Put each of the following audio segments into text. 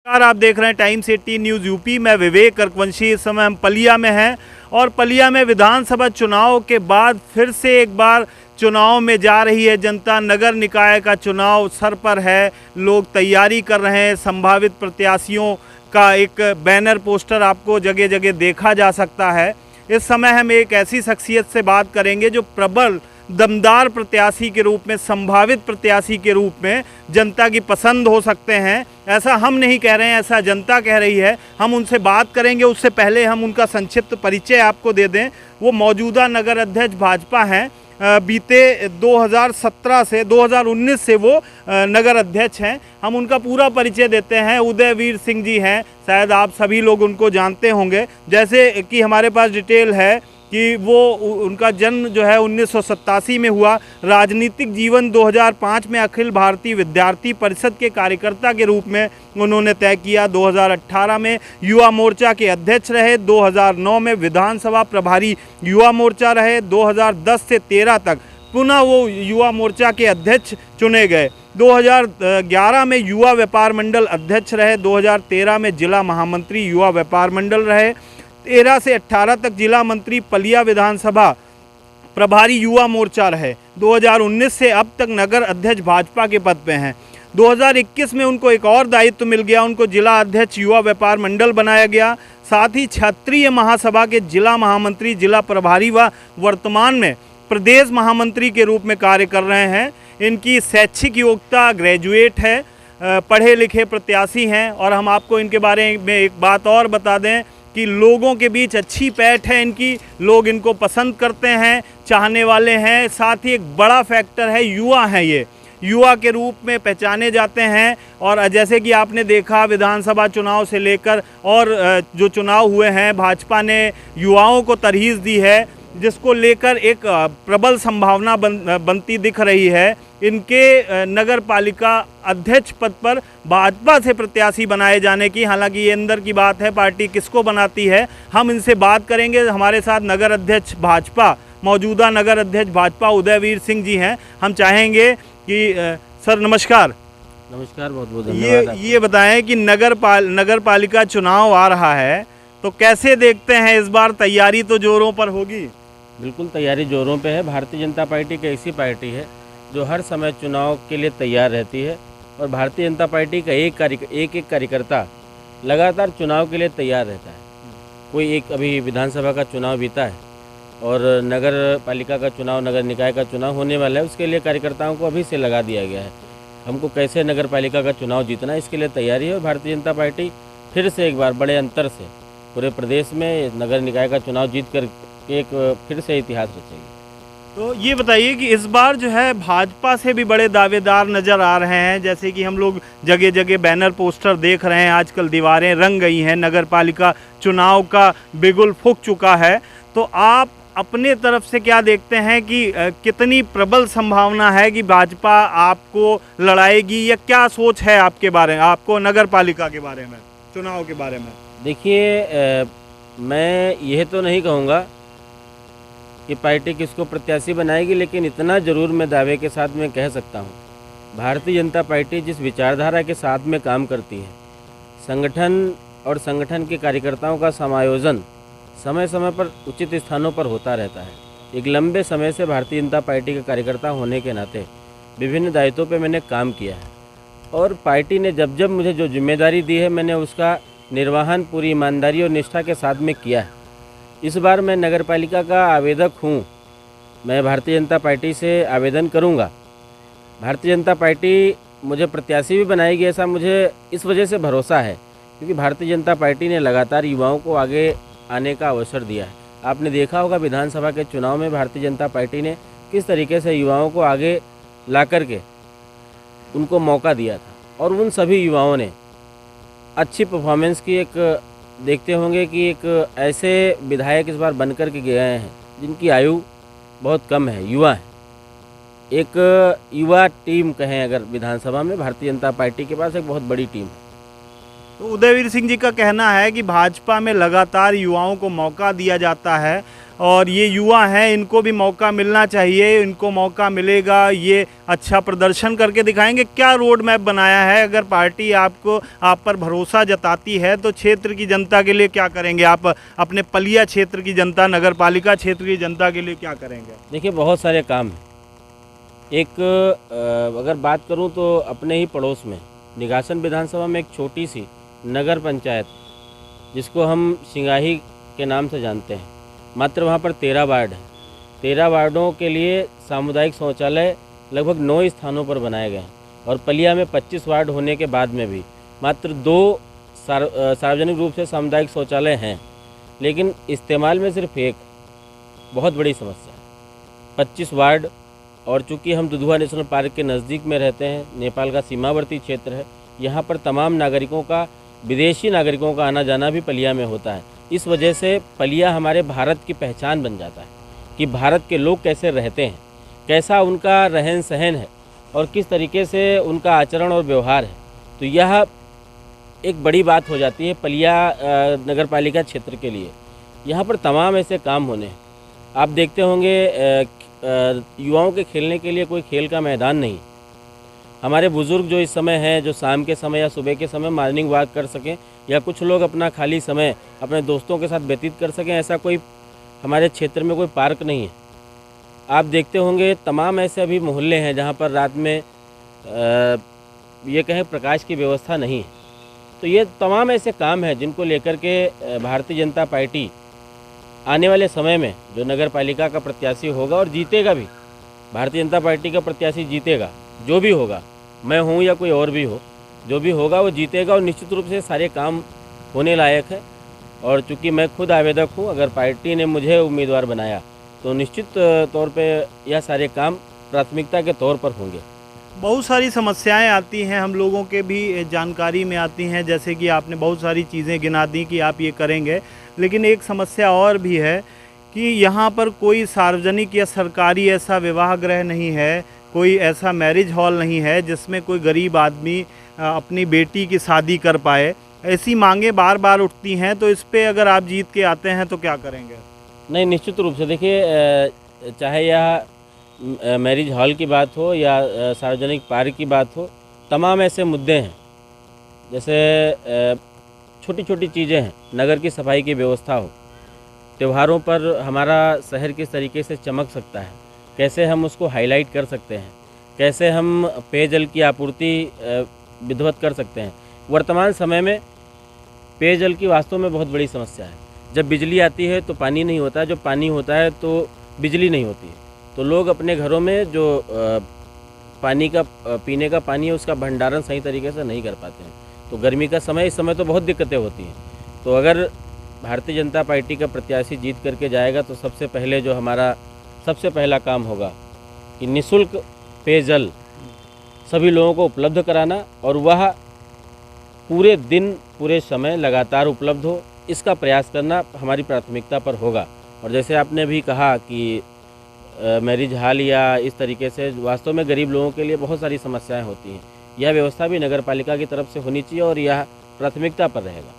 नमस्कार, आप देख रहे हैं टाइम्स 18 न्यूज़ यूपी। मैं विवेक रघुवंशी। इस समय हम पलिया में हैं और पलिया में विधानसभा चुनाव के बाद फिर से एक बार चुनाव में जा रही है जनता। नगर निकाय का चुनाव सर पर है, लोग तैयारी कर रहे हैं। संभावित प्रत्याशियों का एक बैनर पोस्टर आपको जगह जगह देखा जा सकता है। इस समय हम एक ऐसी शख्सियत से बात करेंगे जो प्रबल दमदार प्रत्याशी के रूप में, संभावित प्रत्याशी के रूप में जनता की पसंद हो सकते हैं। ऐसा हम नहीं कह रहे हैं, ऐसा जनता कह रही है। हम उनसे बात करेंगे, उससे पहले हम उनका संक्षिप्त परिचय आपको दे दें। वो मौजूदा नगर अध्यक्ष भाजपा हैं। बीते 2019 से वो नगर अध्यक्ष हैं। हम उनका पूरा परिचय देते हैं। उदयवीर सिंह जी हैं, शायद आप सभी लोग उनको जानते होंगे। जैसे कि हमारे पास डिटेल है कि वो उनका जन्म जो है 1987 में हुआ। राजनीतिक जीवन 2005 में अखिल भारतीय विद्यार्थी परिषद के कार्यकर्ता के रूप में उन्होंने तय किया। 2018 में युवा मोर्चा के अध्यक्ष रहे। 2009 में विधानसभा प्रभारी युवा मोर्चा रहे। 2010 से 13 तक पुनः वो युवा मोर्चा के अध्यक्ष चुने गए। 2011 में युवा व्यापार मंडल अध्यक्ष रहे। 2013 में जिला महामंत्री युवा व्यापार मंडल रहे। 13 से 18 तक जिला मंत्री पलिया विधानसभा प्रभारी युवा मोर्चा रहे। 2019 से अब तक नगर अध्यक्ष भाजपा के पद पे हैं। 2021 में उनको एक और दायित्व मिल गया, उनको जिला अध्यक्ष युवा व्यापार मंडल बनाया गया। साथ ही क्षत्रिय महासभा के जिला महामंत्री, जिला प्रभारी व वर्तमान में प्रदेश महामंत्री के रूप में कार्य कर रहे हैं। इनकी शैक्षिक योग्यता ग्रेजुएट है, पढ़े लिखे प्रत्याशी हैं। और हम आपको इनके बारे में एक बात और बता दें कि लोगों के बीच अच्छी पैठ है इनकी, लोग इनको पसंद करते हैं, चाहने वाले हैं। साथ ही एक बड़ा फैक्टर है, युवा हैं, ये युवा के रूप में पहचाने जाते हैं। और जैसे कि आपने देखा विधानसभा चुनाव से लेकर और जो चुनाव हुए हैं, भाजपा ने युवाओं को तरहीज़ दी है, जिसको लेकर एक प्रबल संभावना बनती दिख रही है। इनके नगर पालिका अध्यक्ष पद पर भाजपा से प्रत्याशी बनाए जाने की। हालांकि ये अंदर की बात है, पार्टी किसको बनाती है, हम इनसे बात करेंगे। हमारे साथ नगर अध्यक्ष भाजपा, मौजूदा नगर अध्यक्ष भाजपा उदयवीर सिंह जी हैं। हम चाहेंगे कि सर नमस्कार। नमस्कार, बहुत बहुत धन्यवाद। ये बताएं कि नगर पालिका चुनाव आ रहा है, तो कैसे देखते हैं इस बार? तैयारी तो जोरों पर होगी। बिल्कुल तैयारी जोरों पे है। भारतीय जनता पार्टी एक ऐसी पार्टी है जो हर समय चुनाव के लिए तैयार रहती है और भारतीय जनता पार्टी का एक कार्यकर्ता लगातार चुनाव के लिए तैयार रहता है। कोई एक अभी विधानसभा का चुनाव बीता है और नगर पालिका का चुनाव, नगर निकाय का चुनाव होने वाला है। उसके लिए कार्यकर्ताओं को अभी से लगा दिया गया है। हमको कैसे नगर पालिका का चुनाव जीतना है, इसके लिए तैयारी है। और भारतीय जनता पार्टी फिर से एक बार बड़े अंतर से पूरे प्रदेश में नगर निकाय का चुनाव जीत कर एक फिर से इतिहास रचेगी। तो ये बताइए कि इस बार जो है भाजपा से भी बड़े दावेदार नज़र आ रहे हैं। जैसे कि हम लोग जगह जगह बैनर पोस्टर देख रहे हैं, आजकल दीवारें रंग गई हैं, नगर पालिका चुनाव का बिगुल फूंक चुका है। तो आप अपने तरफ से क्या देखते हैं कि कितनी प्रबल संभावना है कि भाजपा आपको लड़ाएगी, या क्या सोच है आपके बारे में, आपको नगर पालिका के बारे में, चुनाव के बारे में? देखिए, मैं यह तो नहीं कहूँगा कि पार्टी किसको प्रत्याशी बनाएगी, लेकिन इतना ज़रूर मैं दावे के साथ में कह सकता हूँ, भारतीय जनता पार्टी जिस विचारधारा के साथ में काम करती है, संगठन और संगठन के कार्यकर्ताओं का समायोजन समय समय पर उचित स्थानों पर होता रहता है। एक लंबे समय से भारतीय जनता पार्टी के कार्यकर्ता होने के नाते विभिन्न दायित्वों पे मैंने काम किया है और पार्टी ने जब जब मुझे जो जिम्मेदारी दी है, मैंने उसका निर्वहन पूरी ईमानदारी और निष्ठा के साथ में किया है। इस बार मैं नगर पालिका का आवेदक हूँ। मैं भारतीय जनता पार्टी से आवेदन करूँगा। भारतीय जनता पार्टी मुझे प्रत्याशी भी बनाएगी, ऐसा मुझे इस वजह से भरोसा है क्योंकि भारतीय जनता पार्टी ने लगातार युवाओं को आगे आने का अवसर दिया है। आपने देखा होगा विधानसभा के चुनाव में भारतीय जनता पार्टी ने किस तरीके से युवाओं को आगे ला कर के उनको मौका दिया था और उन सभी युवाओं ने अच्छी परफॉर्मेंस की। एक देखते होंगे कि एक ऐसे विधायक इस बार बन कर के गए हैं जिनकी आयु बहुत कम है, युवा है। एक युवा टीम कहें अगर विधानसभा में, भारतीय जनता पार्टी के पास एक बहुत बड़ी टीम है। तो उदयवीर सिंह जी का कहना है कि भाजपा में लगातार युवाओं को मौका दिया जाता है और ये युवा हैं, इनको भी मौका मिलना चाहिए, इनको मौका मिलेगा, ये अच्छा प्रदर्शन करके दिखाएंगे। क्या रोड मैप बनाया है? अगर पार्टी आप पर भरोसा जताती है तो क्षेत्र की जनता के लिए क्या करेंगे आप? अपने पलिया क्षेत्र की जनता, नगर पालिका क्षेत्र की जनता के लिए क्या करेंगे? देखिए, बहुत सारे काम हैं। एक अगर बात करूं तो अपने ही पड़ोस में निगासन विधानसभा में एक छोटी सी नगर पंचायत, जिसको हम सिंगाही के नाम से जानते हैं, मात्र वहां पर 13 वार्ड हैं। 13 वार्डों के लिए सामुदायिक शौचालय लगभग 9 स्थानों पर बनाए गए हैं, और पलिया में 25 वार्ड होने के बाद में भी मात्र 2 सार्वजनिक रूप से सामुदायिक शौचालय हैं, लेकिन इस्तेमाल में सिर्फ एक। बहुत बड़ी समस्या है। 25 वार्ड, और चूंकि हम दुधुआ नेशनल पार्क के नज़दीक में रहते हैं, नेपाल का सीमावर्ती क्षेत्र है, यहाँ पर तमाम नागरिकों का, विदेशी नागरिकों का आना जाना भी पलिया में होता है। इस वजह से पलिया हमारे भारत की पहचान बन जाता है कि भारत के लोग कैसे रहते हैं, कैसा उनका रहन सहन है और किस तरीके से उनका आचरण और व्यवहार है। तो यह एक बड़ी बात हो जाती है पलिया नगर पालिका क्षेत्र के लिए। यहाँ पर तमाम ऐसे काम होने हैं। आप देखते होंगे युवाओं के खेलने के लिए कोई खेल का मैदान नहीं। हमारे बुज़ुर्ग जो इस समय हैं, जो शाम के समय या सुबह के समय मॉर्निंग वॉक कर सकें, या कुछ लोग अपना खाली समय अपने दोस्तों के साथ व्यतीत कर सकें, ऐसा कोई हमारे क्षेत्र में कोई पार्क नहीं है। आप देखते होंगे तमाम ऐसे अभी मोहल्ले हैं जहाँ पर रात में ये कहें प्रकाश की व्यवस्था नहीं है। तो ये तमाम ऐसे काम हैं जिनको लेकर के भारतीय जनता पार्टी आने वाले समय में जो नगर पालिका का प्रत्याशी होगा, और जीतेगा भी, भारतीय जनता पार्टी का प्रत्याशी जीतेगा, जो भी होगा, मैं हूँ या कोई और भी हो, जो भी होगा वो जीतेगा, और निश्चित रूप से सारे काम होने लायक है। और चूँकि मैं खुद आवेदक हूँ, अगर पार्टी ने मुझे उम्मीदवार बनाया तो निश्चित तौर पे यह सारे काम प्राथमिकता के तौर पर होंगे। बहुत सारी समस्याएं आती हैं, हम लोगों के भी जानकारी में आती हैं, जैसे कि आपने बहुत सारी चीज़ें गिना दी कि आप ये करेंगे, लेकिन एक समस्या और भी है कि यहाँ पर कोई सार्वजनिक या सरकारी ऐसा विवाह गृह नहीं है, कोई ऐसा मैरिज हॉल नहीं है जिसमें कोई गरीब आदमी अपनी बेटी की शादी कर पाए। ऐसी मांगें बार बार उठती हैं, तो इस पे अगर आप जीत के आते हैं तो क्या करेंगे? नहीं, निश्चित रूप से देखिए, चाहे यह मैरिज हॉल की बात हो या सार्वजनिक पार्क की बात हो, तमाम ऐसे मुद्दे हैं। जैसे छोटी छोटी चीज़ें हैं, नगर की सफाई की व्यवस्था हो, त्योहारों पर हमारा शहर किस तरीके से चमक सकता है, कैसे हम उसको हाईलाइट कर सकते हैं, कैसे हम पेयजल की आपूर्ति विधिवत कर सकते हैं। वर्तमान समय में पेयजल की वास्तव में बहुत बड़ी समस्या है। जब बिजली आती है तो पानी नहीं होता है, जब पानी होता है तो बिजली नहीं होती है। तो लोग अपने घरों में जो पानी का पीने का पानी है उसका भंडारण सही तरीके से नहीं कर पाते हैं। तो गर्मी का समय, इस समय तो बहुत दिक्कतें होती हैं। तो अगर भारतीय जनता पार्टी का प्रत्याशी जीत करके जाएगा तो सबसे पहले जो हमारा सबसे पहला काम होगा कि निःशुल्क पेयजल सभी लोगों को उपलब्ध कराना, और वह पूरे दिन पूरे समय लगातार उपलब्ध हो, इसका प्रयास करना हमारी प्राथमिकता पर होगा। और जैसे आपने भी कहा कि मैरिज हॉल या इस तरीके से वास्तव में गरीब लोगों के लिए बहुत सारी समस्याएं होती हैं, यह व्यवस्था भी नगर पालिका की तरफ से होनी चाहिए और यह प्राथमिकता पर रहेगा।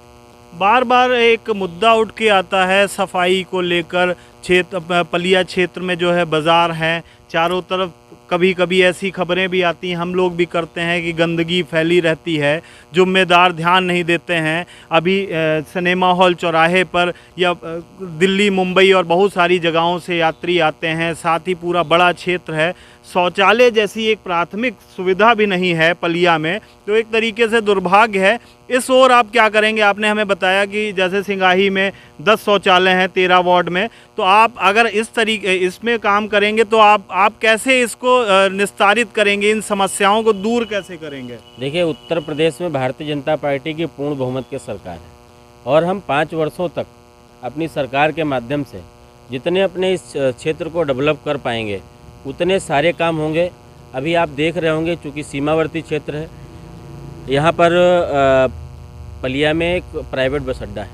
बार बार एक मुद्दा उठ के आता है सफाई को लेकर। पलिया क्षेत्र में जो है बाज़ार हैं, चारों तरफ कभी कभी ऐसी खबरें भी आती हैं, हम लोग भी करते हैं कि गंदगी फैली रहती है, ज़िम्मेदार ध्यान नहीं देते हैं। अभी सिनेमा हॉल चौराहे पर या दिल्ली, मुंबई और बहुत सारी जगहों से यात्री आते हैं, साथ ही पूरा बड़ा क्षेत्र है, शौचालय जैसी एक प्राथमिक सुविधा भी नहीं है पलिया में, तो एक तरीके से दुर्भाग्य है। इस ओर आप क्या करेंगे? आपने हमें बताया कि जैसे सिंगाही में 10 शौचालय हैं 13 वार्ड में, तो आप अगर इस तरीके इसमें काम करेंगे तो आप कैसे इसको निस्तारित करेंगे, इन समस्याओं को दूर कैसे करेंगे? देखिए, उत्तर प्रदेश में भारतीय जनता पार्टी की पूर्ण बहुमत की सरकार है, और हम 5 वर्षों तक अपनी सरकार के माध्यम से जितने अपने इस क्षेत्र को डेवलप कर पाएंगे उतने सारे काम होंगे। अभी आप देख रहे होंगे, चूँकि सीमावर्ती क्षेत्र है, यहाँ पर पलिया में एक प्राइवेट बस अड्डा है,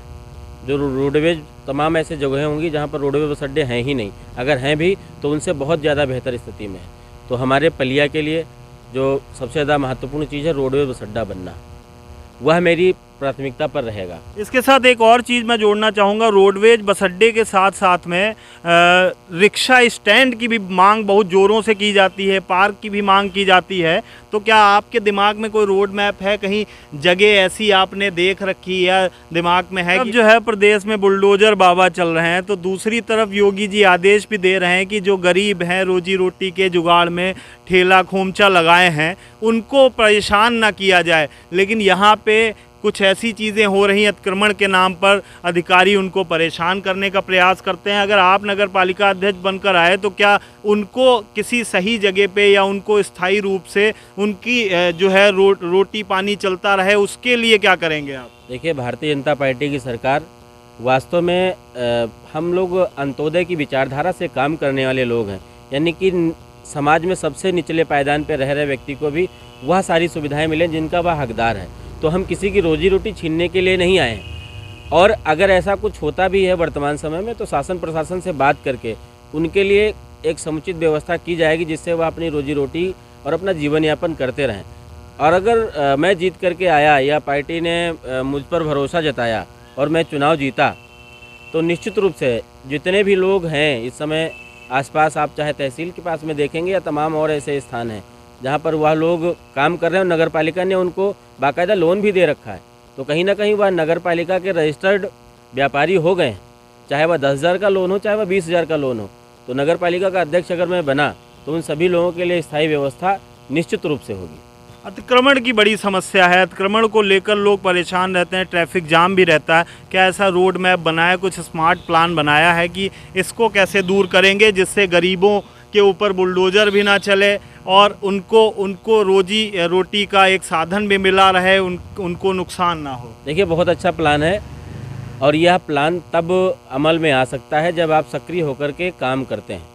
जो रोडवेज तमाम ऐसे जगहें होंगी जहाँ पर रोडवेज बस अड्डे हैं ही नहीं, अगर हैं भी तो उनसे बहुत ज़्यादा बेहतर स्थिति में है। तो हमारे पलिया के लिए जो सबसे ज़्यादा महत्वपूर्ण चीज़ है रोडवेज बस अड्डा बनना, वह मेरी प्राथमिकता पर रहेगा। इसके साथ एक और चीज़ मैं जोड़ना चाहूँगा, रोडवेज बस अड्डे के साथ साथ में रिक्शा स्टैंड की भी मांग बहुत ज़ोरों से की जाती है, पार्क की भी मांग की जाती है। तो क्या आपके दिमाग में कोई रोड मैप है, कहीं जगह ऐसी आपने देख रखी या दिमाग में है? अब जो है प्रदेश में बुलडोजर बाबा चल रहे हैं, तो दूसरी तरफ योगी जी आदेश भी दे रहे हैं कि जो गरीब हैं, रोजी रोटी के जुगाड़ में ठेला खोमचा लगाए हैं, उनको परेशान ना किया जाए। लेकिन यहाँ पे कुछ ऐसी चीज़ें हो रही हैं, अतिक्रमण के नाम पर अधिकारी उनको परेशान करने का प्रयास करते हैं। अगर आप नगर पालिका अध्यक्ष बनकर आए तो क्या उनको किसी सही जगह पे या उनको स्थायी रूप से उनकी जो है रोटी पानी चलता रहे, उसके लिए क्या करेंगे आप? देखिए, भारतीय जनता पार्टी की सरकार वास्तव में हम लोग अंत्योदय की विचारधारा से काम करने वाले लोग हैं, यानी कि समाज में सबसे निचले पायदान पर रह रहे व्यक्ति को भी वह सारी सुविधाएं मिलें जिनका वह हकदार है। तो हम किसी की रोजी रोटी छीनने के लिए नहीं आए हैं। और अगर ऐसा कुछ होता भी है वर्तमान समय में, तो शासन प्रशासन से बात करके उनके लिए एक समुचित व्यवस्था की जाएगी, जिससे वह अपनी रोजी रोटी और अपना जीवन यापन करते रहें। और अगर मैं जीत करके आया या पार्टी ने मुझ पर भरोसा जताया और मैं चुनाव जीता, तो निश्चित रूप से जितने भी लोग हैं इस समय आसपास, आप चाहे तहसील के पास में देखेंगे या तमाम और ऐसे स्थान हैं जहाँ पर वह लोग काम कर रहे हैं, नगर पालिका ने उनको बाकायदा लोन भी दे रखा है। तो कहीं ना कहीं वह नगर पालिका के रजिस्टर्ड व्यापारी हो गए हैं, चाहे वह 10,000 का लोन हो, चाहे वह 20,000 का लोन हो। तो नगर पालिका का अध्यक्ष अगर मैं बना तो उन सभी लोगों के लिए स्थायी व्यवस्था निश्चित रूप से होगी। अतिक्रमण की बड़ी समस्या है, अतिक्रमण को लेकर लोग परेशान रहते हैं, ट्रैफिक जाम भी रहता है। क्या ऐसा रोड मैप बनाया, कुछ स्मार्ट प्लान बनाया है कि इसको कैसे दूर करेंगे जिससे गरीबों के ऊपर बुलडोजर भी ना चले और उनको रोजी रोटी का एक साधन भी मिला रहे, उनको नुकसान ना हो? देखिए, बहुत अच्छा प्लान है और यह प्लान तब अमल में आ सकता है जब आप सक्रिय होकर के काम करते हैं।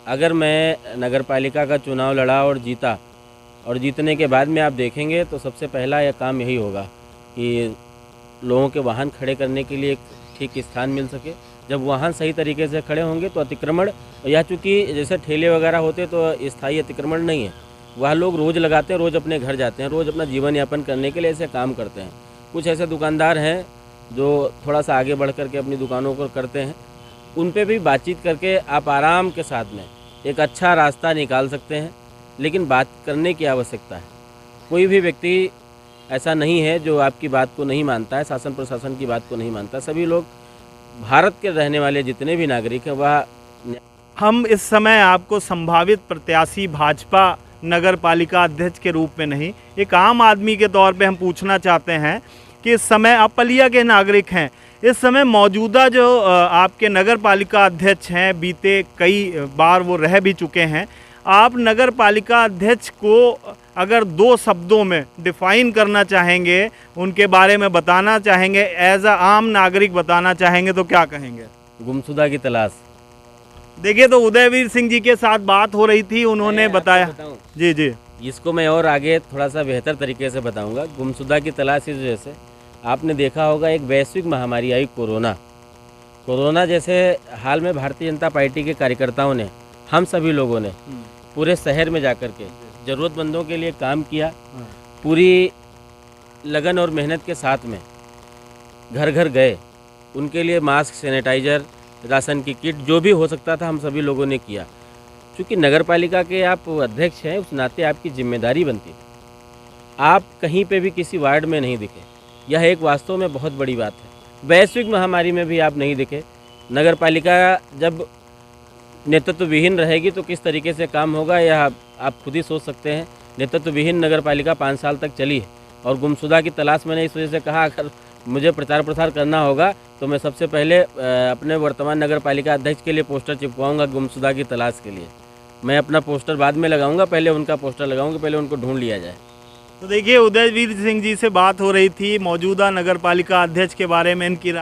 अगर मैं नगर पालिका का चुनाव लड़ा और जीता, और जीतने के बाद में आप देखेंगे तो सबसे पहला यह काम यही होगा कि लोगों के वाहन खड़े करने के लिए एक ठीक स्थान मिल सके। जब वाहन सही तरीके से खड़े होंगे तो अतिक्रमण, या चूँकि जैसे ठेले वगैरह होते तो स्थायी अतिक्रमण नहीं है, वह लोग रोज़ लगाते हैं, रोज़ अपने घर जाते हैं, रोज़ अपना जीवन यापन करने के लिए ऐसे काम करते हैं। कुछ ऐसे दुकानदार हैं जो थोड़ा सा आगे बढ़ करके अपनी दुकानों को करते हैं, उन पे भी बातचीत करके आप आराम के साथ में एक अच्छा रास्ता निकाल सकते हैं। लेकिन बात करने की आवश्यकता है। कोई भी व्यक्ति ऐसा नहीं है जो आपकी बात को नहीं मानता है, शासन प्रशासन की बात को नहीं मानता। सभी लोग, भारत के रहने वाले जितने भी नागरिक हैं, वह हम इस समय आपको संभावित प्रत्याशी भाजपा नगर पालिका अध्यक्ष के रूप में नहीं, एक आम आदमी के तौर पे हम पूछना चाहते हैं कि इस समय आप पलिया के नागरिक हैं, इस समय मौजूदा जो आपके नगर पालिका अध्यक्ष हैं, बीते कई बार वो रह भी चुके हैं, आप नगर पालिका अध्यक्ष को अगर 2 शब्दों में डिफाइन करना चाहेंगे, उनके बारे में बताना चाहेंगे, एज अ आम नागरिक बताना चाहेंगे, तो क्या कहेंगे? गुमशुदा की तलाश। देखिए, तो उदयवीर सिंह जी के साथ बात हो रही थी, उन्होंने बताया। जी जी, इसको मैं और आगे थोड़ा सा बेहतर तरीके से बताऊंगा। गुमशुदा की तलाश इस वजह से, आपने देखा होगा एक वैश्विक महामारी आई, कोरोना जैसे हाल में भारतीय जनता पार्टी के कार्यकर्ताओं ने, हम सभी लोगों ने पूरे शहर में जाकर के ज़रूरतमंदों के लिए काम किया। पूरी लगन और मेहनत के साथ में घर घर गए, उनके लिए मास्क, सैनिटाइज़र, राशन की किट, जो भी हो सकता था हम सभी लोगों ने किया। क्योंकि नगर पालिका के आप अध्यक्ष हैं, उस नाते आपकी जिम्मेदारी बनती है। आप कहीं पे भी किसी वार्ड में नहीं दिखे, यह एक वास्तव में बहुत बड़ी बात है। वैश्विक महामारी में भी आप नहीं दिखे। नगर पालिका जब नेतृत्व विहीन रहेगी तो किस तरीके से काम होगा, यह आप खुद ही सोच सकते हैं। नेतृत्व विहीन नगर पालिका 5 साल तक चली है। और गुमशुदा की तलाश मैंने इस वजह से कहा, अगर मुझे प्रचार प्रसार करना होगा तो मैं सबसे पहले अपने वर्तमान नगर पालिका अध्यक्ष के लिए पोस्टर चिपकाऊंगा गुमशुदा की तलाश के लिए। मैं अपना पोस्टर बाद में लगाऊंगा, पहले उनका पोस्टर लगाऊंगा, पहले उनको ढूंढ लिया जाए। तो देखिए, उदयवीर सिंह जी से बात हो रही थी, मौजूदा नगर पालिका अध्यक्ष के बारे में इनकी